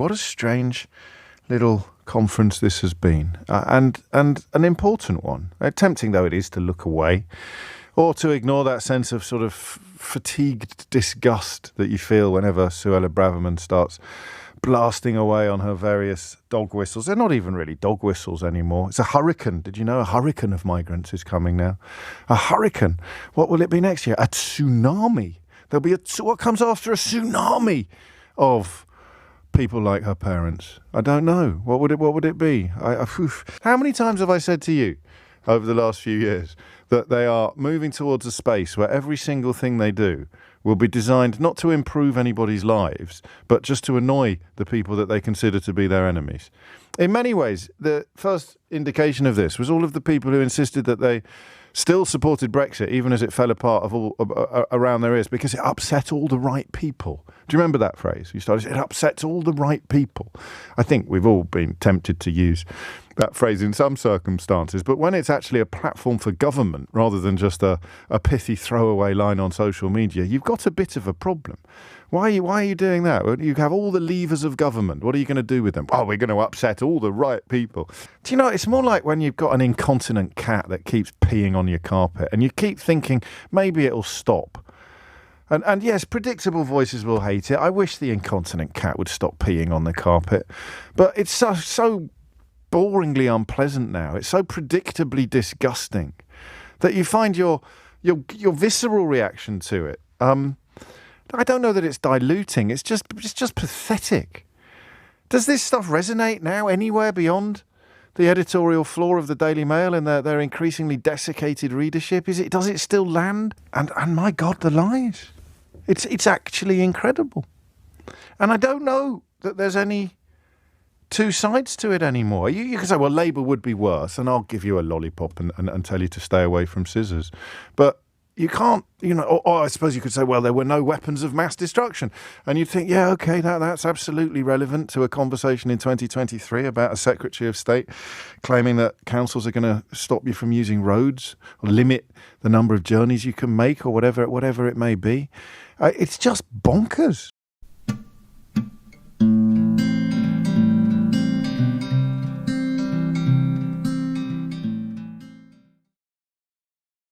what a strange little conference this has been, and an important one. Tempting though it is to look away, or to ignore that sense of sort of fatigued disgust that you feel whenever Suella Braverman starts blasting away on her various dog whistles. They're not even really dog whistles anymore. It's a hurricane. Did you know a hurricane of migrants is coming now? A hurricane. What will it be next year? A tsunami. There'll be what comes after a tsunami of people like her parents? I don't know. What would it be? How many times have I said to you over the last few years that they are moving towards a space where every single thing they do will be designed not to improve anybody's lives, but just to annoy the people that they consider to be their enemies? In many ways, the first indication of this was all of the people who insisted that they still supported Brexit, even as it fell apart around their ears, because it upset all the right people. Do you remember that phrase? You started, it upsets all the right people. I think we've all been tempted to use that phrase in some circumstances, but when it's actually a platform for government rather than just a pithy throwaway line on social media, you've got a bit of a problem. Why are you doing that? You have all the levers of government. What are you going to do with them? Oh, we're going to upset all the right people. Do you know, it's more like when you've got an incontinent cat that keeps peeing on your carpet and you keep thinking, maybe it'll stop. And yes, predictable voices will hate it. I wish the incontinent cat would stop peeing on the carpet. But it's so boringly unpleasant now. It's so predictably disgusting that you find your visceral reaction to it. I don't know that it's diluting. It's just pathetic. Does this stuff resonate now anywhere beyond the editorial floor of the Daily Mail and their increasingly desiccated readership? Does it still land? And my God, the lies. It's actually incredible. And I don't know that there's any two sides to it anymore. You can say, well, Labour would be worse, and I'll give you a lollipop and tell you to stay away from scissors. But you can't, or I suppose you could say, well, there were no weapons of mass destruction. And you'd think, yeah, okay, that's absolutely relevant to a conversation in 2023 about a Secretary of State claiming that councils are going to stop you from using roads or limit the number of journeys you can make or whatever it may be. It's just bonkers.